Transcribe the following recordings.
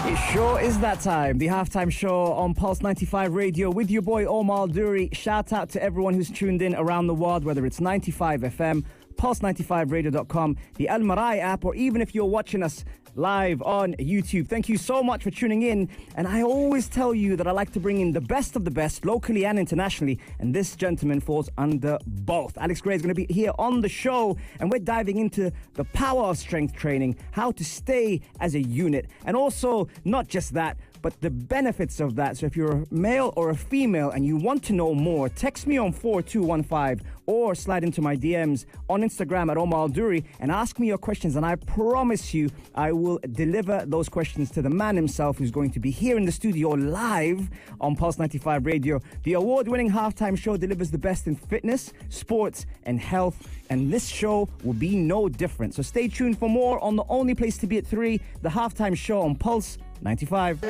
It sure is that time. The halftime show on Pulse 95 Radio with your boy Omar Duri. Shout out to everyone who's tuned in around the world, whether it's 95 FM, pulse95radio.com, the Al Marai app, or even if you're watching us live on YouTube. Thank you so much for tuning in. And I always tell you that I like to bring in the best of the best, locally and internationally. And this gentleman falls under both. Alex Gray is going to be here on the show, and we're diving into the power of strength training, how to stay as a unit, and also not just that, but the benefits of that. So if you're a male or a female and you want to know more, text me on 4215 or slide into my DMs on Instagram at Omar Duri and ask me your questions. And I promise you, I will deliver those questions to the man himself, who's going to be here in the studio live on Pulse 95 Radio. The award-winning halftime show delivers the best in fitness, sports, and health. And this show will be no different. So stay tuned for more on the only place to be at 3, the halftime show on Pulse 95.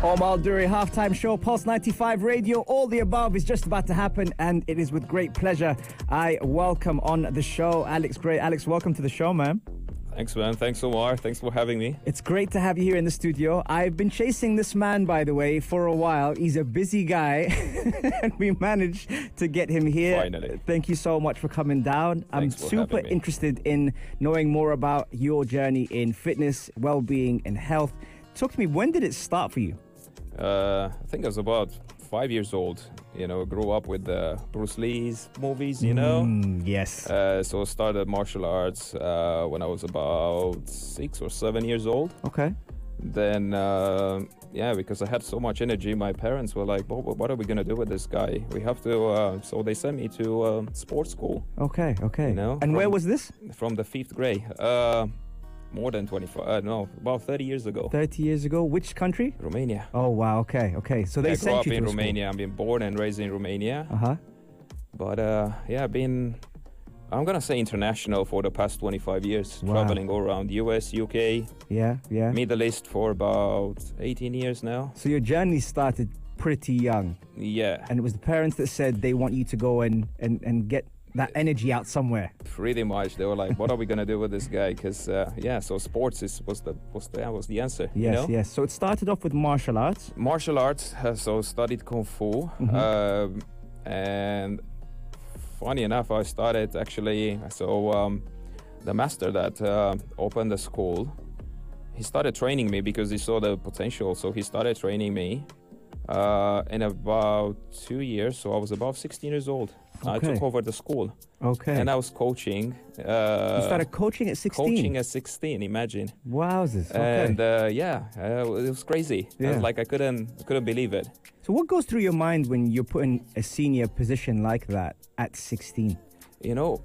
Omar Duri, halftime show, Pulse 95 Radio. All the above is just about to happen, and it is with great pleasure I welcome on the show Alex Gray. Alex, welcome to the show, man. Thanks, man. Thanks, Omar. Thanks for having me. It's great to have you here in the studio. I've been chasing this man, by the way, for a while. He's a busy guy, and we managed to get him here. Finally. Thank you so much for coming down. I'm Thanks for super having me. interested in knowing more about your journey in fitness, well-being, and health. Talk to me, when did it start for you? I think I was about 5 years old. You know, grew up with the Bruce Lee's movies, you know. Yes. So I started martial arts when I was about 6 or 7 years old. Okay. Then, because I had so much energy, my parents were like, what are we going to do with this guy? We have to, so they sent me to sports school. Okay. You know, And where was this? From the 5th grade. More than 25, about 30 years ago. 30 years ago. Which country? Romania. Oh, wow. Okay. So they I grew sent up you to in a school. Romania. I've been born and raised in Romania. Uh-huh. But I've been, I'm gonna say international for the past 25 years, Wow. traveling all around US, UK, Yeah. Middle East for about 18 years now. So your journey started pretty young, Yeah, and it was the parents that said they want you to go and get that energy out somewhere. pretty much. They were like, "What are we gonna do with this guy?" Because so sports was the answer. Yes, you know? yes. So it started off with martial arts. Martial arts. So studied kung fu, and funny enough, I started actually. So the master that opened the school, he started training me because he saw the potential. So he started training me. In about 2 years, so I was about 16 years old. I Okay. took over the school, Okay. and I was coaching. You started coaching at 16. Coaching at 16, imagine. Wowzers. Okay. And it was crazy. Yeah. Like I couldn't believe it. So what goes through your mind when you're put in a senior position like that at 16? You know,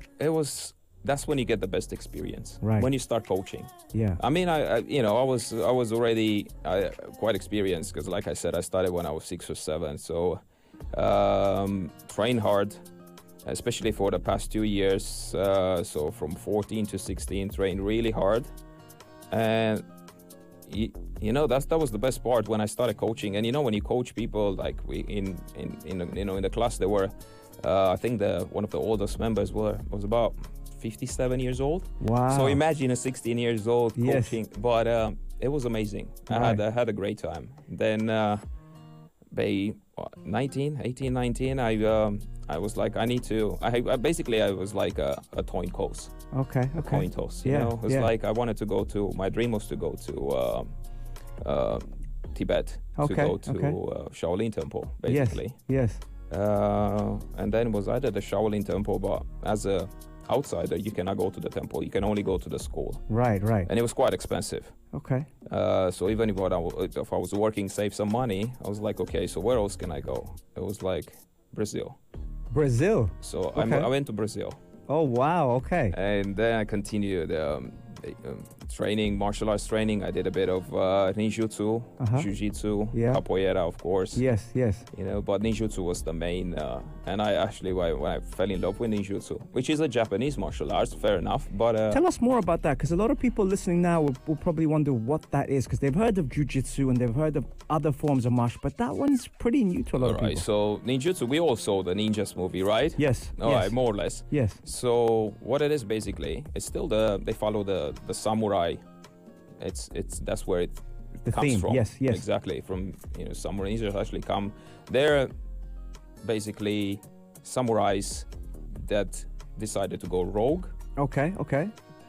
that's when you get the best experience. Right. When you start coaching. Yeah. I mean, I was already quite experienced because, like I said, I started when I was 6 or 7. So, train hard, especially for the past 2 years. So from 14 to 16, train really hard, and that was the best part when I started coaching. And when you coach people, like we in the class, there were, I think one of the oldest members was about 57 years old. Wow. So imagine a 16 years old Yes. coaching, but it was amazing. Right. I had a great time. Then by 19, I was like, I need to. I was like a coin toss. Okay. A coin toss. You Yeah, know, it's yeah. like I wanted to go to. My dream was to go to Tibet. Okay, To go to okay. Shaolin Temple, basically. Yes. And then was either the Shaolin Temple, but as a outsider, you cannot go to the temple. You can only go to the school, Right. and it was quite expensive. Okay. So even if I was working, save some money, I was like, okay, so where else can I go? It was like Brazil. Brazil. So Okay. I went to Brazil, Oh, wow. Okay. and then I continued training, martial arts training. I did a bit of ninjutsu, jiu-jitsu, capoeira, of course. Yes. You know, but ninjutsu was the main. And I actually, when I fell in love with ninjutsu, which is a Japanese martial arts, fair enough. But tell us more about that, because a lot of people listening now will probably wonder what that is, because they've heard of jiu-jitsu and they've heard of other forms of martial, but that one's pretty new to a lot of people. So ninjutsu, we all saw the Ninjas movie, right? Yes. All right, more or less. Yes. So what it is basically, it's still they follow the samurai. It's that's where it comes theme. from. Yes. Exactly, from samurai ninjas actually come. They're basically samurais that decided to go rogue. Okay.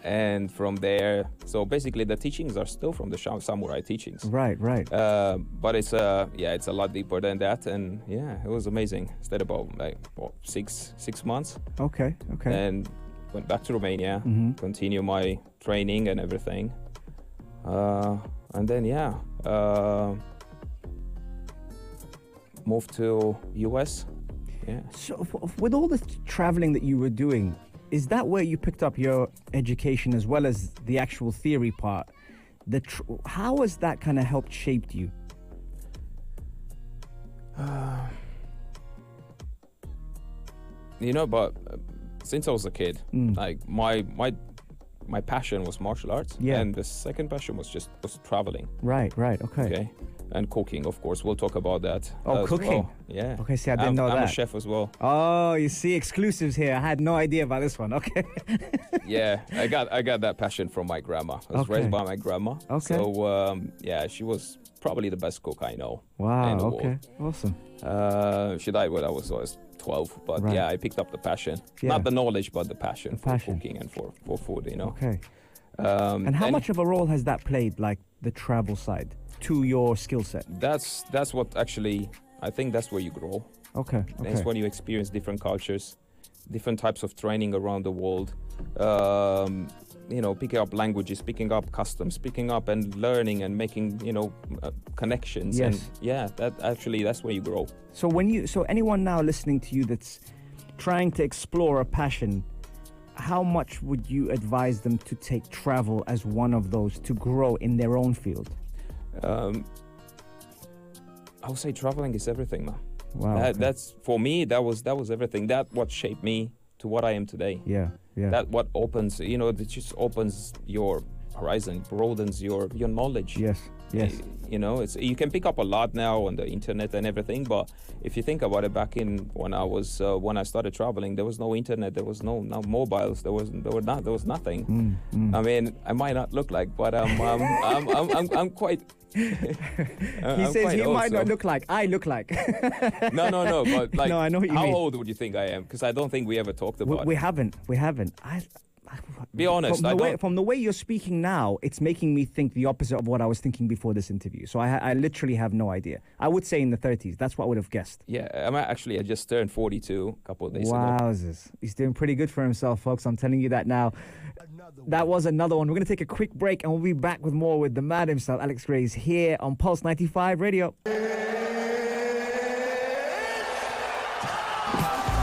And from there, so basically the teachings are still from the samurai teachings. Right. But it's it's a lot deeper than that, and it was amazing. Stayed about 6 months. Okay. And went back to Romania, continue my training and everything, and then moved to US. Yeah. So with all the traveling that you were doing, is that where you picked up your education as well as the actual theory part? How has that kind of helped shaped you? But since I was a kid, like my passion was martial arts, and the second passion was traveling. Right. Okay. And cooking, of course. We'll talk about that. Oh, cooking. Well. Yeah. Okay, see, I didn't know that. I'm a chef as well. Oh, you see, exclusives here. I had no idea about this one. Okay. Yeah, I got that passion from my grandma. I was raised by my grandma. Okay. So she was probably the best cook I know. Wow. In the Okay. world. Awesome. She died when I was 12, but I picked up the passion. Yeah. Not the knowledge, but the passion for cooking and for food. Okay. And how much of a role has that played, like the travel side, to your skill set? That's what actually, I think that's where you grow. Okay. That's when you experience different cultures, different types of training around the world. Picking up languages, picking up customs, picking up and learning and making, connections. Yes. And that's where you grow. So anyone now listening to you that's trying to explore a passion, how much would you advise them to take travel as one of those to grow in their own field? I would say traveling is everything, man. Wow. That's for me. That was everything. That what shaped me to what I am today. Yeah. That what opens. It just opens your horizon, broadens your knowledge. Yes. You can pick up a lot now on the internet and everything, but if you think about it, back in when I started traveling, there was no internet, there was no mobiles, there was nothing. I mean, I might not look like, but I'm quite. He says he might not look like. I look like. No, but like, no, I know what you how mean. old would you think I am? Because I don't think we ever talked about it. We haven't. Be honest. From the way you're speaking now, it's making me think the opposite of what I was thinking before this interview. So I literally have no idea. I would say in the 30s. That's what I would have guessed. Yeah, I just turned 42 a couple of days ago. Wowzers. He's doing pretty good for himself, folks. I'm telling you that now. That was another one. We're going to take a quick break and we'll be back with more with the man himself, Alex Grays, here on Pulse 95 Radio.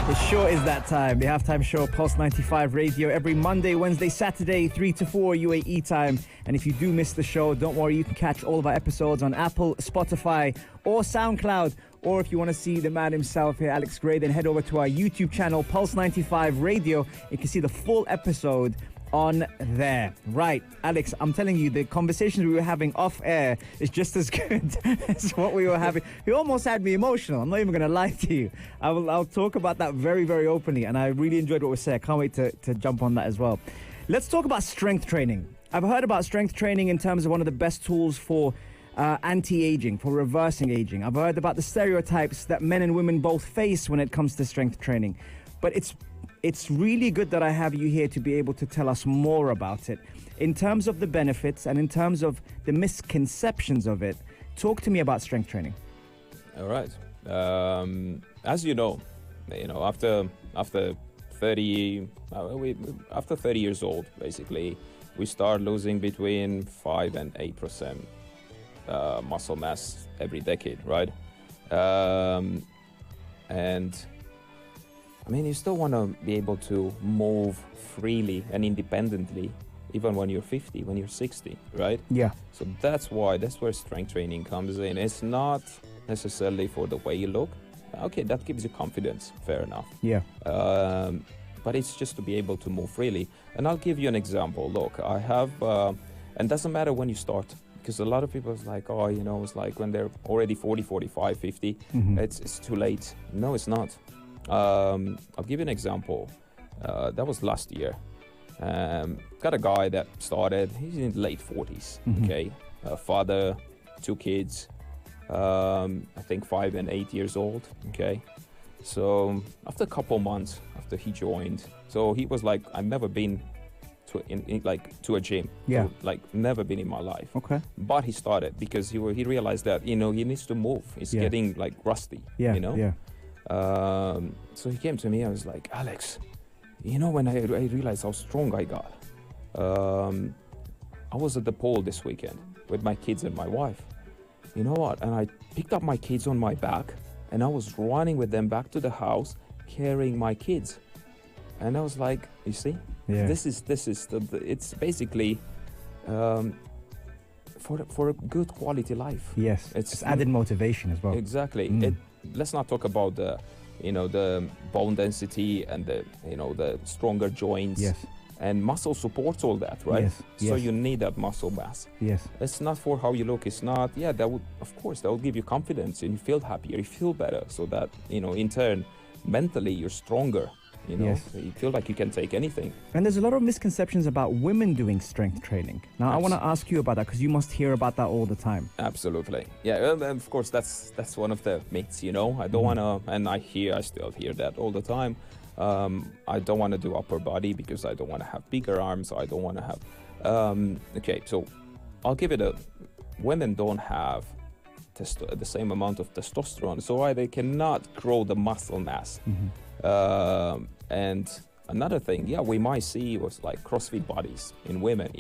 It sure is that time. The halftime show, Pulse 95 Radio, every Monday, Wednesday, Saturday, 3 to 4 UAE time. And if you do miss the show, don't worry, you can catch all of our episodes on Apple, Spotify, or SoundCloud. Or if you want to see the man himself here, Alex Gray, then head over to our YouTube channel, Pulse 95 Radio. You can see the full episode on there. Right, Alex, I'm telling you, the conversations we were having off air is just as good as what we were having. You almost had me emotional. I'm not even going to lie to you. I'll talk about that very, very openly, and I really enjoyed what we said. I can't wait to jump on that as well. Let's talk about strength training. I've heard about strength training in terms of one of the best tools for anti-aging, for reversing aging. I've heard about the stereotypes that men and women both face when it comes to strength training. But it's really good that I have you here to be able to tell us more about it. In terms of the benefits and in terms of the misconceptions of it, talk to me about strength training. All right. As you know, after 30 years old, basically, we start losing between 5 and 8% muscle mass every decade, right? And I mean, you still want to be able to move freely and independently even when you're 50, when you're 60, right? Yeah. So that's where strength training comes in. It's not necessarily for the way you look. Okay, that gives you confidence, fair enough. Yeah. But it's just to be able to move freely. And I'll give you an example. Look, I have, and doesn't matter when you start, because a lot of people is like, oh, you know, it's like when they're already 40, 45, 50, it's too late. No, it's not. I'll give you an example. That was last year. Got a guy that started, he's in late 40s, okay? Father, 2 kids, I think 5 and 8 years old, okay? So after a couple months after he joined, so he was like, I've never been to a gym. Yeah. So, like never been in my life. Okay. But he started because he realized that, you know, he needs to move. He's getting like rusty, Yeah. you know? Yeah. So he came to me, I was like, Alex, you know, when I realized how strong I got, I was at the pool this weekend with my kids and my wife. You know what? And I picked up my kids on my back and I was running with them back to the house, carrying my kids. And I was like, you see, this is it's basically for a good quality life. Yes. It's added motivation as well. Exactly. Let's not talk about the bone density and the stronger joints. Yes. And muscle supports all that, right? Yes. So you need that muscle mass. Yes. It's not for how you look. It's not. Yeah, that will give you confidence and you feel happier. You feel better. So that in turn, mentally you're stronger. Yes. So you feel like you can take anything. And there's a lot of misconceptions about women doing strength training. Now, I want to ask you about that because you must hear about that all the time. Absolutely. Yeah, and of course, that's one of the myths, I don't want to, and I still hear that all the time. I don't want to do upper body because I don't want to have bigger arms. I don't want to have, okay, so I'll give it women don't have the same amount of testosterone, so they cannot grow the muscle mass. And another thing, we might see was like CrossFit bodies in women.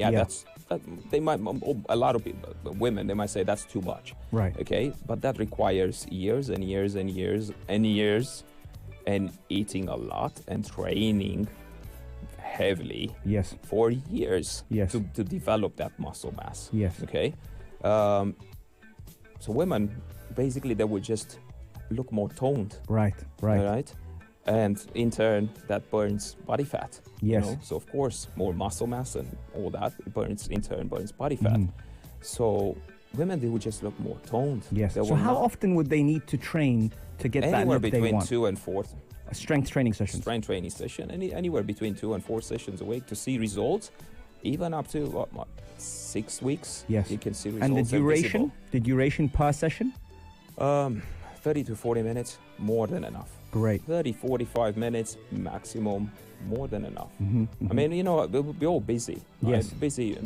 They might, a lot of people, women, they might say that's too much. Right. Okay, but that requires years and years and years and years and eating a lot and training heavily. Yes. For years. Yes. To develop that muscle mass. Yes. Okay. So women, basically, they would just look more toned. Right. Right. And in turn, that burns body fat. Yes. So of course, more muscle mass and all that burns body fat. So women, they would just look more toned. Yes. So how often would they need to train to get that look they want? Anywhere between 2 and 4. A strength training session. Anywhere between 2 and 4 sessions a week to see results, even up to what 6 weeks. Yes. You can see results. And the duration? The duration per session? 30 to 40 minutes, more than enough. Great. 30, 45 minutes maximum, more than enough. I mean, we're all busy. Right? Yes. Busy.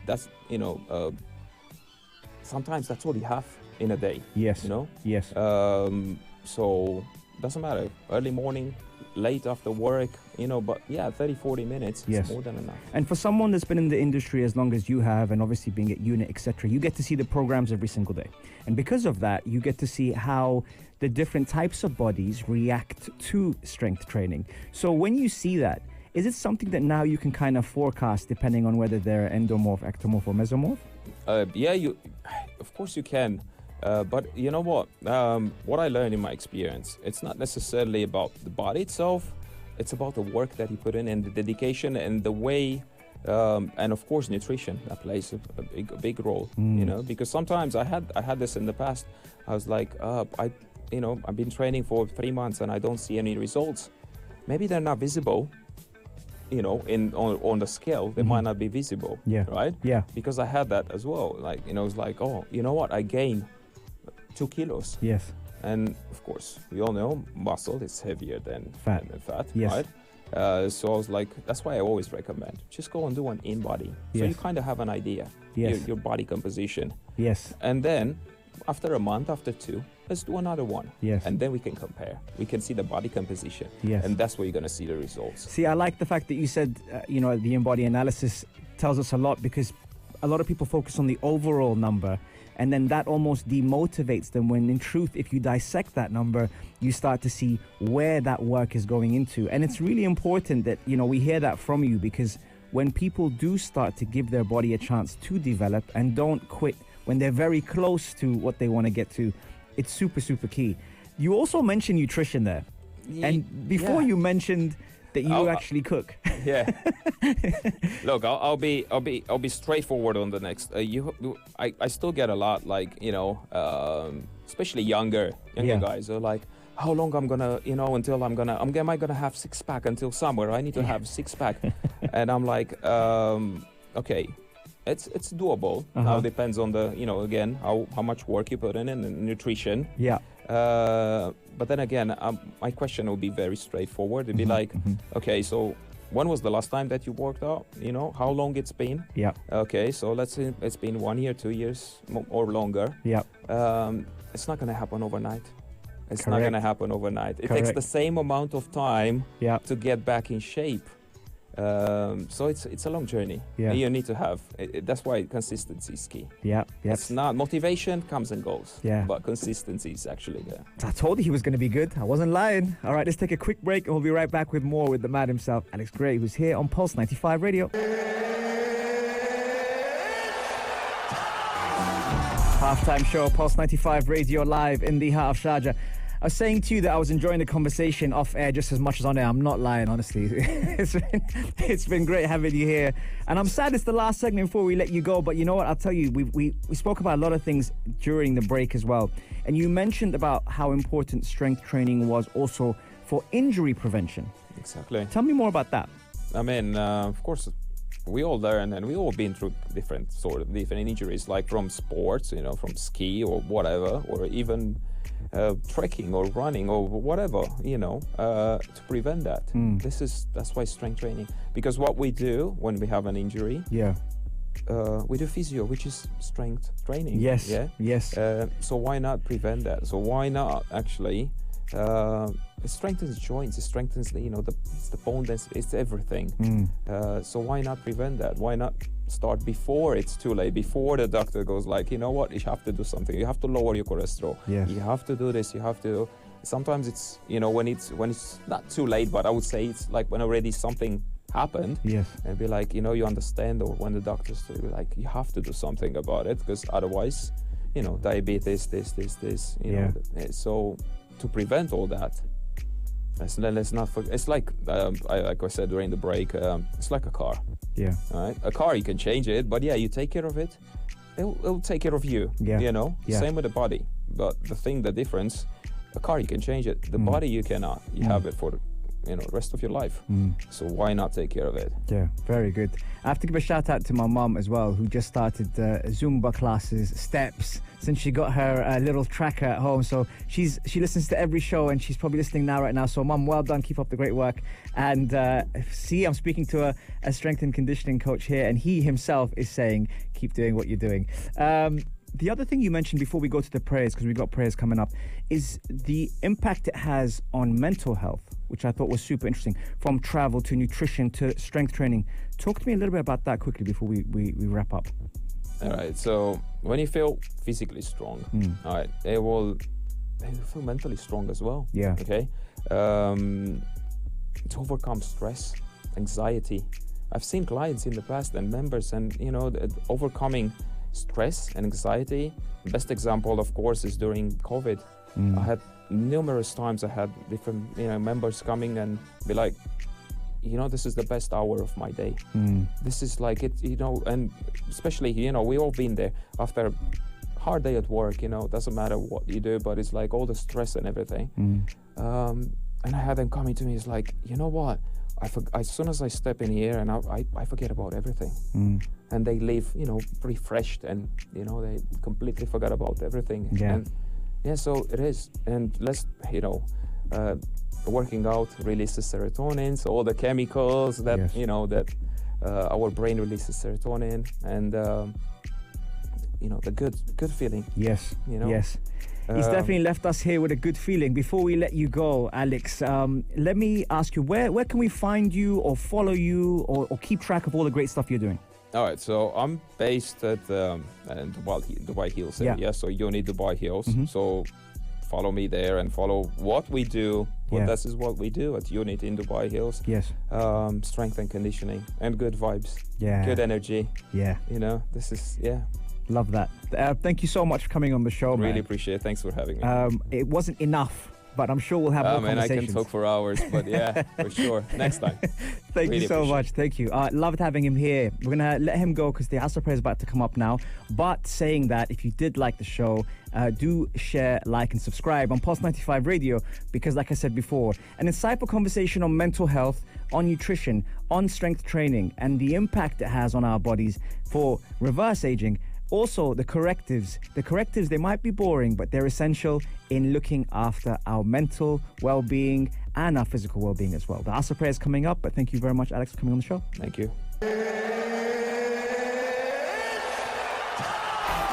That's sometimes that's all you have in a day. Yes. Yes. So doesn't matter. Early morning, late after work, but 30, 40 minutes is more than enough. And for someone that's been in the industry as long as you have, and obviously being at unit, etc., you get to see the programs every single day. And because of that, you get to see how the different types of bodies react to strength training. So when you see that, is it something that now you can kind of forecast depending on whether they're endomorph, ectomorph, or mesomorph? Of course you can. But you know what? What I learned in my experience, it's not necessarily about the body itself. It's about the work that you put in and the dedication and the way, and of course nutrition that plays a big role. Because sometimes I had this in the past. I was like, I've been training for 3 months and I don't see any results. Maybe they're not visible. On the scale, they might not be visible. Yeah. Right. Yeah. Because I had that as well. Like it's like, oh, you know what? I gained 2 kilos. Yes. And of course, we all know muscle is heavier than fat. Yes. Right? So I was like, that's why I always recommend just go and do an in-body. So you kind of have an idea, your body composition. Yes. And then after a month, after 2, let's do another one. Yes. And then we can compare. We can see the body composition. Yes. And that's where you're going to see the results. See, I like the fact that you said, the in-body analysis tells us a lot, because a lot of people focus on the overall number, and then that almost demotivates them, when in truth, if you dissect that number, you start to see where that work is going into. And it's really important that, we hear that from you, because when people do start to give their body a chance to develop and don't quit when they're very close to what they want to get to, it's super, super key. You also mentioned nutrition there. And before you mentioned that you actually cook. Yeah. Look, I'll be straightforward on the next. I still get a lot, like, especially younger guys are like, how long I'm gonna, until am I gonna have six pack until summer? I need to have six pack. And I'm like, okay, it's doable. Now depends on the, again, how much work you put in and nutrition. Yeah. But then again, my question will be very straightforward. It'd be like, okay, so when was the last time that you worked out? How long it's been? Yeah. Okay, so let's say it's been 1 year, 2 years, or longer. Yeah. It's not going to happen overnight. It's Correct. not going to happen overnight. It takes the same amount of time to get back in shape. So it's a long journey. Yeah. You need to have. That's why consistency is key. Yeah. Yes. It's not motivation comes and goes. Yeah. But consistency is actually there. I told you he was going to be good. I wasn't lying. All right, let's take a quick break and we'll be right back with more with the man himself, Alex Gray, who's here on Pulse 95 Radio. Halftime show, Pulse 95 Radio, live in the heart of Sharjah. I was saying to you that I was enjoying the conversation off air just as much as on air. I'm not lying, honestly. It's been great having you here. And I'm sad it's the last segment before we let you go. But you know what? I'll tell you, we spoke about a lot of things during the break as well. And you mentioned about how important strength training was also for injury prevention. Exactly. Tell me more about that. I mean, of course, we all learn and we all been through different injuries, like from sports, from ski or whatever, or even trekking or running or whatever, to prevent that. That's why strength training, because what we do when we have an injury, we do physio, which is strength training. Yes. So why not prevent that? So why not actually it strengthens joints, it strengthens the bone density, it's everything. So why not prevent that? Why not start before it's too late, before the doctor goes like, you know what, you have to do something, you have to lower your cholesterol, you have to do this, you have to. Sometimes it's when it's not too late, but I would say it's like when already something happened, and be like, you understand, or when the doctors be like, you have to do something about it, because otherwise, diabetes, this, so to prevent all that, let's not forget. It's like like I said during the break, it's like a car. Yeah. All right. A car, you can change it, but you take care of it, it'll take care of you. Yeah. Same with the body. But the difference, a car you can change it. The body you cannot. You have it for the rest of your life. So why not take care of it? Yeah, very good. I have to give a shout out to my mom as well, who just started Zumba classes, steps, since she got her little tracker at home. So she listens to every show, and she's probably listening right now. So mom, well done, keep up the great work. And I'm speaking to a strength and conditioning coach here, and he himself is saying, keep doing what you're doing. The other thing you mentioned before we go to the prayers, because we've got prayers coming up, is the impact it has on mental health, which I thought was super interesting, from travel to nutrition to strength training. Talk to me a little bit about that quickly before we wrap up. All right, so when you feel physically strong, all right, they will feel mentally strong as well. Yeah. Okay. To overcome stress, anxiety. I've seen clients in the past and members, and overcoming stress and anxiety. The best example, of course, is during COVID. I had numerous times different members coming and be like, this is the best hour of my day. This is like it, and especially, we all been there after a hard day at work, doesn't matter what you do, but it's like all the stress and everything. And I had them coming to me, it's like, you know what? As soon as I step in here, and I forget about everything. And they leave, refreshed, and, they completely forgot about everything. Yeah. And so it is. And let's, working out releases serotonin, so all the chemicals that, that our brain releases serotonin, and, the good feeling. Yes, yes. He's definitely left us here with a good feeling. Before we let you go, Alex, let me ask you, where can we find you or follow you or keep track of all the great stuff you're doing? All right, so I'm based at Dubai Hills area, so you need Dubai Hills. So follow me there and follow what we do Well, Yeah. this is what we do at Unity in Dubai Hills. Yes. Strength and conditioning and good vibes, Yeah. good energy. Yeah. You know, this is, Love that. Thank you so much for coming on the show, man. really appreciate it. Thanks for having me. It wasn't enough, but I'm sure we'll have more Man, I conversations. can talk for hours, but yeah, for sure. Next time. Thank Really you so appreciate much. Thank you. Loved having him here. We're going to let him go because the Asr prayer is about to come up now. But saying that, if you did like the show, do share, like, and subscribe on Pulse 95 Radio because, like I said before, an insightful conversation on mental health, on nutrition, on strength training, and the impact it has on our bodies for reverse aging. Also, the correctives. The correctives, they might be boring, but they're essential in looking after our mental well-being and our physical well-being as well. The Asr prayer is coming up, but thank you very much, Alex, for coming on the show. Thank you.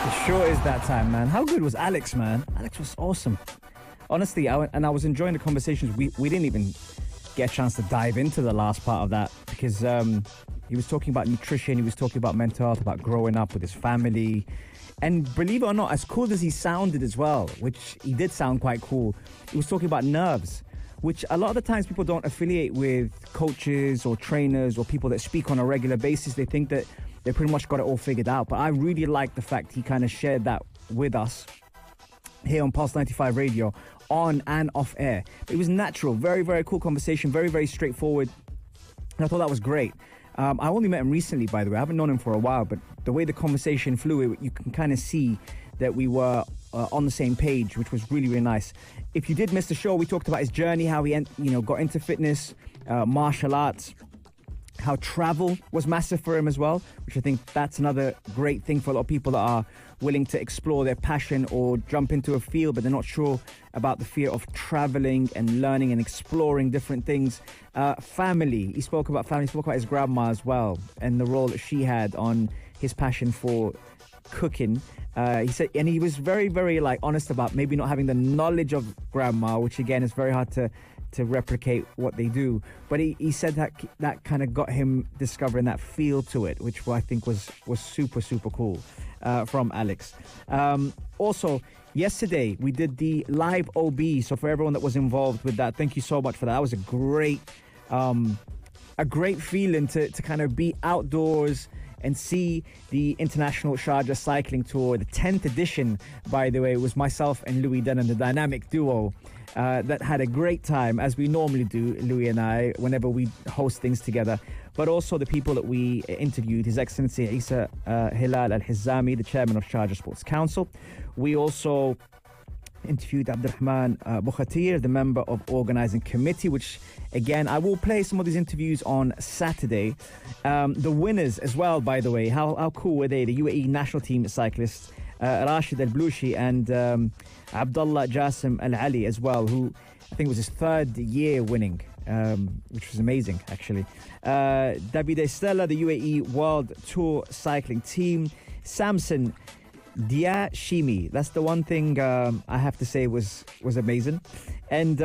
It sure is that time, man. How good was Alex, man? Alex was awesome. Honestly, I was enjoying the conversations. We didn't even get a chance to dive into the last part of that because he was talking about nutrition, he was talking about mental health, about growing up with his family. And believe it or not, as cool as he sounded as well, which he did sound quite cool, he was talking about nerves, which a lot of the times people don't affiliate with coaches or trainers or people that speak on a regular basis. They think that they pretty much got it all figured out. But I really like the fact he kind of shared that with us here on Pulse 95 Radio, on and off air. It was natural, very, very cool conversation, very, very straightforward. And I thought that was great. I only met him recently, by the way. I haven't known him for a while, but the way the conversation flew, you can kind of see that we were on the same page, which was really, really nice. If you did miss the show, we talked about his journey, how he got into fitness, martial arts, how travel was massive for him as well, which I think that's another great thing for a lot of people that are willing to explore their passion or jump into a field, but they're not sure about the fear of traveling and learning and exploring different things. Family, he spoke about family, he spoke about his grandma as well and the role that she had on his passion for cooking. He said, and he was very, very honest about maybe not having the knowledge of grandma, which again is very hard to replicate what they do, but he said that kind of got him discovering that feel to it, which I think was super, super cool from Alex. Also, yesterday we did the live OB, so for everyone that was involved with that, thank you so much for that. That was a great feeling to kind of be outdoors and see the International Sharjah Cycling Tour, the 10th edition, by the way. It was myself and Louis Dunham, the dynamic duo, that had a great time, as we normally do, Louis and I, whenever we host things together. But also the people that we interviewed, His Excellency Isa Hilal Al-Hizami, the chairman of Sharjah Sports Council. We also interviewed Abdurrahman Bukhatir, the member of Organising Committee, which, again, I will play some of these interviews on Saturday. The winners as well, by the way, how cool were they? The UAE national team cyclists, Rashid Al-Blushi and Abdullah Jasim Al-Ali as well, who I think was his third year winning, which was amazing, actually. Davide Stella, the UAE World Tour cycling team. Samson Diashimi, that's the one thing I have to say was amazing. And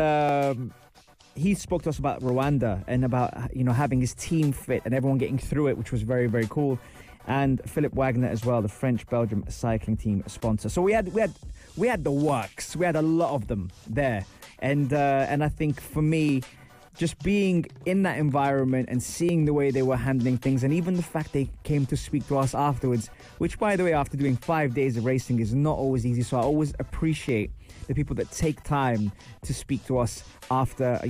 he spoke to us about Rwanda and about having his team fit and everyone getting through it, which was very, very cool. And Philip Wagner as well, the French-Belgium cycling team sponsor. So we had the works. We had a lot of them there, and I think for me, just being in that environment and seeing the way they were handling things, and even the fact they came to speak to us afterwards, which, by the way, after doing 5 days of racing is not always easy. So I always appreciate the people that take time to speak to us after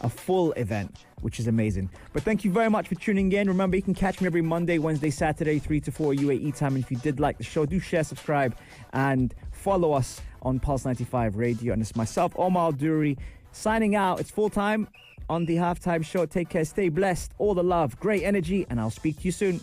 a full event, which is amazing. But thank you very much for tuning in. Remember, you can catch me every Monday, Wednesday, Saturday, 3 to 4 UAE time. And if you did like the show, do share, subscribe, and follow us on Pulse 95 Radio. And it's myself, Omar Duri, signing out. It's full time on the halftime show. Take care, stay blessed, all the love, great energy, and I'll speak to you soon.